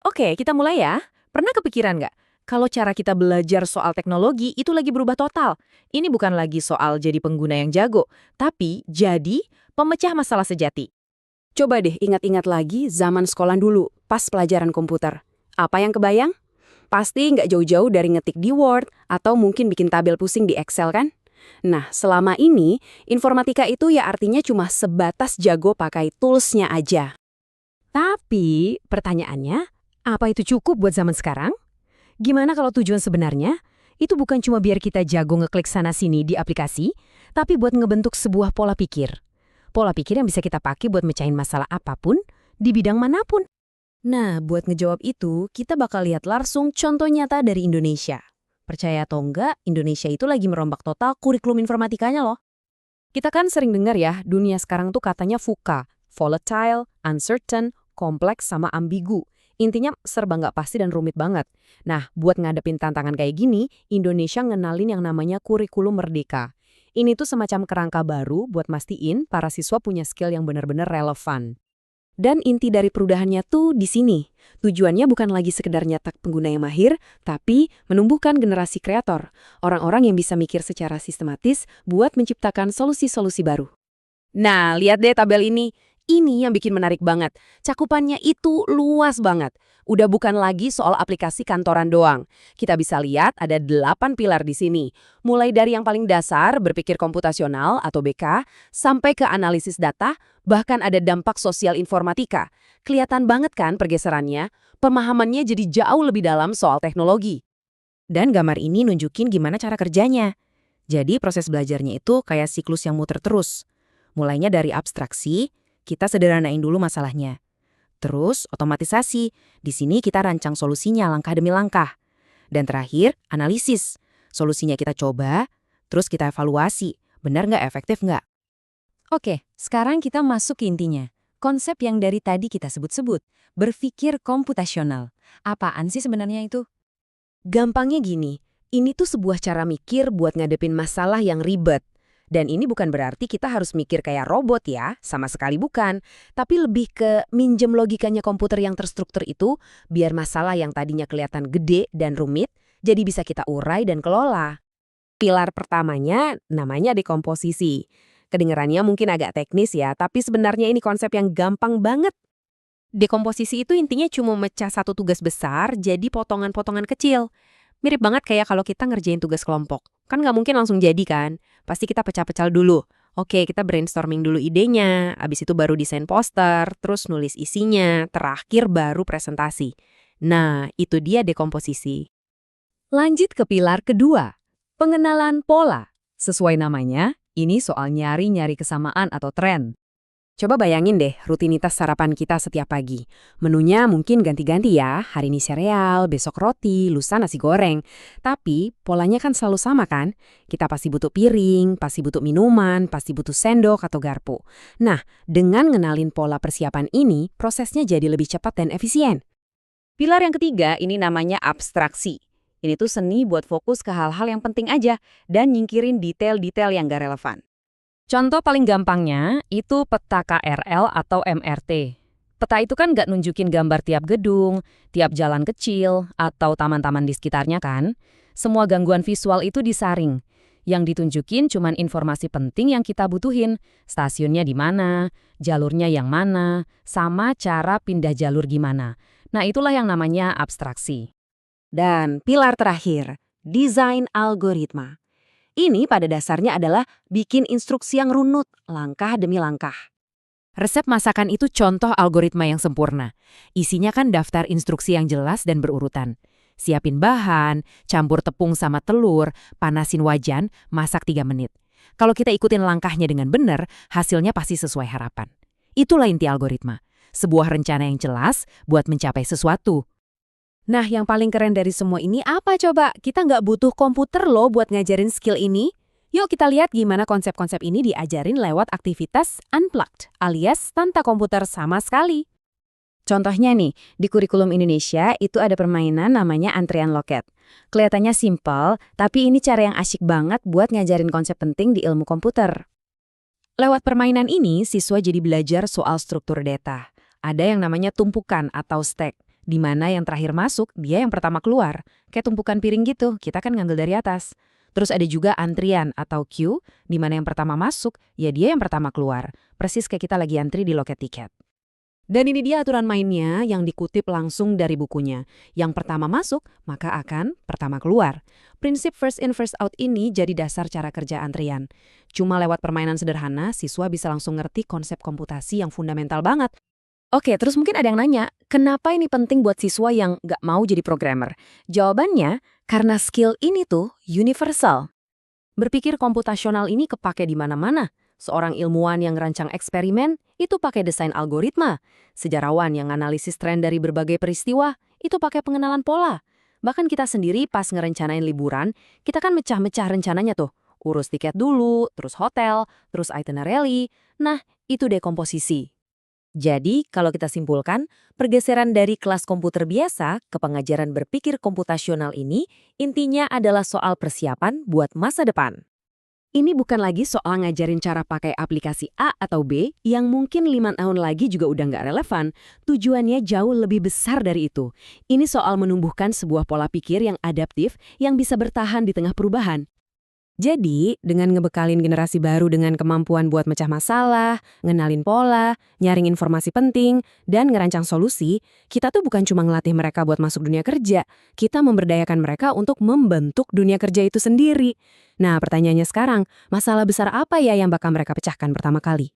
Oke, kita mulai ya. Pernah kepikiran nggak? Kalau cara kita belajar soal teknologi itu lagi berubah total. Ini bukan lagi soal jadi pengguna yang jago, tapi jadi pemecah masalah sejati. Coba deh ingat-ingat lagi zaman sekolah dulu, pas pelajaran komputer. Apa yang kebayang? Pasti nggak jauh-jauh dari ngetik di Word atau mungkin bikin tabel pusing di Excel kan? Nah, selama ini, informatika itu ya artinya cuma sebatas jago pakai toolsnya aja. Tapi pertanyaannya, apa itu cukup buat zaman sekarang? Gimana kalau tujuan sebenarnya itu bukan cuma biar kita jago ngeklik sana-sini di aplikasi, tapi buat ngebentuk sebuah pola pikir. Pola pikir yang bisa kita pakai buat mecahin masalah apapun, di bidang manapun. Nah, buat ngejawab itu, kita bakal lihat langsung contoh nyata dari Indonesia. Percaya atau enggak, Indonesia itu lagi merombak total kurikulum informatikanya loh. Kita kan sering dengar ya, dunia sekarang tuh katanya VUCA, volatile, uncertain, kompleks, sama ambigu. Intinya serba nggak pasti dan rumit banget. Nah, buat ngadepin tantangan kayak gini, Indonesia ngenalin yang namanya kurikulum merdeka. Ini tuh semacam kerangka baru buat mastiin para siswa punya skill yang benar-benar relevan. Dan inti dari perudahannya tuh di sini. Tujuannya bukan lagi sekedar nyetak pengguna yang mahir, tapi menumbuhkan generasi kreator. Orang-orang yang bisa mikir secara sistematis buat menciptakan solusi-solusi baru. Nah, lihat deh tabel ini. Ini yang bikin menarik banget. Cakupannya itu luas banget. Udah bukan lagi soal aplikasi kantoran doang. Kita bisa lihat ada 8 pilar di sini. Mulai dari yang paling dasar, berpikir komputasional atau BK, sampai ke analisis data, bahkan ada dampak sosial informatika. Kelihatan banget kan pergeserannya? Pemahamannya jadi jauh lebih dalam soal teknologi. Dan gambar ini nunjukin gimana cara kerjanya. Jadi proses belajarnya itu kayak siklus yang muter terus. Mulainya dari abstraksi, kita sederhanain dulu masalahnya. Terus, otomatisasi. Di sini kita rancang solusinya langkah demi langkah. Dan terakhir, analisis. Solusinya kita coba, terus kita evaluasi. Benar nggak, efektif nggak? Oke, sekarang kita masuk ke intinya. Konsep yang dari tadi kita sebut-sebut, berpikir komputasional. Apaan sih sebenarnya itu? Gampangnya gini, ini tuh sebuah cara mikir buat ngadepin masalah yang ribet. Dan ini bukan berarti kita harus mikir kayak robot ya, sama sekali bukan. Tapi lebih ke minjem logikanya komputer yang terstruktur itu, biar masalah yang tadinya kelihatan gede dan rumit, jadi bisa kita urai dan kelola. Pilar pertamanya namanya dekomposisi. Kedengarannya mungkin agak teknis ya, tapi sebenarnya ini konsep yang gampang banget. Dekomposisi itu intinya cuma mecah satu tugas besar jadi potongan-potongan kecil. Mirip banget kayak kalau kita ngerjain tugas kelompok. Kan nggak mungkin langsung jadi kan? Pasti kita pecah-pecah dulu. Oke, kita brainstorming dulu idenya, abis itu baru desain poster, terus nulis isinya, terakhir baru presentasi. Nah, itu dia dekomposisi. Lanjut ke pilar kedua, pengenalan pola. Sesuai namanya, ini soal nyari-nyari kesamaan atau tren. Coba bayangin deh rutinitas sarapan kita setiap pagi. Menunya mungkin ganti-ganti ya, hari ini sereal, besok roti, lusa nasi goreng. Tapi polanya kan selalu sama kan? Kita pasti butuh piring, pasti butuh minuman, pasti butuh sendok atau garpu. Nah, dengan ngenalin pola persiapan ini, prosesnya jadi lebih cepat dan efisien. Pilar yang ketiga ini namanya abstraksi. Ini tuh seni buat fokus ke hal-hal yang penting aja dan nyingkirin detail-detail yang gak relevan. Contoh paling gampangnya itu peta KRL atau MRT. Peta itu kan nggak nunjukin gambar tiap gedung, tiap jalan kecil, atau taman-taman di sekitarnya kan. Semua gangguan visual itu disaring. Yang ditunjukin cuman informasi penting yang kita butuhin. Stasiunnya di mana, jalurnya yang mana, sama cara pindah jalur gimana. Nah, itulah yang namanya abstraksi. Dan pilar terakhir, desain algoritma. Ini pada dasarnya adalah bikin instruksi yang runut, langkah demi langkah. Resep masakan itu contoh algoritma yang sempurna. Isinya kan daftar instruksi yang jelas dan berurutan. Siapin bahan, campur tepung sama telur, panasin wajan, masak 3 menit. Kalau kita ikutin langkahnya dengan benar, hasilnya pasti sesuai harapan. Itulah inti algoritma. Sebuah rencana yang jelas buat mencapai sesuatu. Nah, yang paling keren dari semua ini apa coba? Kita nggak butuh komputer loh buat ngajarin skill ini. Yuk kita lihat gimana konsep-konsep ini diajarin lewat aktivitas unplugged, alias tanpa komputer sama sekali. Contohnya nih, di kurikulum Indonesia itu ada permainan namanya antrian loket. Kelihatannya simpel, tapi ini cara yang asyik banget buat ngajarin konsep penting di ilmu komputer. Lewat permainan ini, siswa jadi belajar soal struktur data. Ada yang namanya tumpukan atau stack. di mana yang terakhir masuk, dia yang pertama keluar. Kayak tumpukan piring gitu, kita kan ngambil dari atas. Terus ada juga antrian atau queue, di mana yang pertama masuk, ya dia yang pertama keluar. Persis kayak kita lagi antri di loket tiket. Dan ini dia aturan mainnya yang dikutip langsung dari bukunya. Yang pertama masuk, maka akan pertama keluar. Prinsip first in first out ini jadi dasar cara kerja antrian. Cuma lewat permainan sederhana, siswa bisa langsung ngerti konsep komputasi yang fundamental banget. Oke, terus mungkin ada yang nanya, kenapa ini penting buat siswa yang nggak mau jadi programmer? Jawabannya, karena skill ini tuh universal. Berpikir komputasional ini kepake di mana-mana. Seorang ilmuwan yang rancang eksperimen, itu pakai desain algoritma. Sejarawan yang analisis tren dari berbagai peristiwa, itu pakai pengenalan pola. Bahkan kita sendiri pas ngerencanain liburan, kita kan mecah-mecah rencananya tuh. Urus tiket dulu, terus hotel, terus itinerary. Nah, itu deh komposisi. Jadi, kalau kita simpulkan, pergeseran dari kelas komputer biasa ke pengajaran berpikir komputasional ini intinya adalah soal persiapan buat masa depan. Ini bukan lagi soal ngajarin cara pakai aplikasi A atau B yang mungkin 5 tahun lagi juga udah nggak relevan. Tujuannya jauh lebih besar dari itu. Ini soal menumbuhkan sebuah pola pikir yang adaptif yang bisa bertahan di tengah perubahan. Jadi, dengan ngebekalin generasi baru dengan kemampuan buat mecah masalah, ngenalin pola, nyaring informasi penting, dan ngerancang solusi, kita tuh bukan cuma ngelatih mereka buat masuk dunia kerja, kita memberdayakan mereka untuk membentuk dunia kerja itu sendiri. Nah, pertanyaannya sekarang, masalah besar apa ya yang bakal mereka pecahkan pertama kali?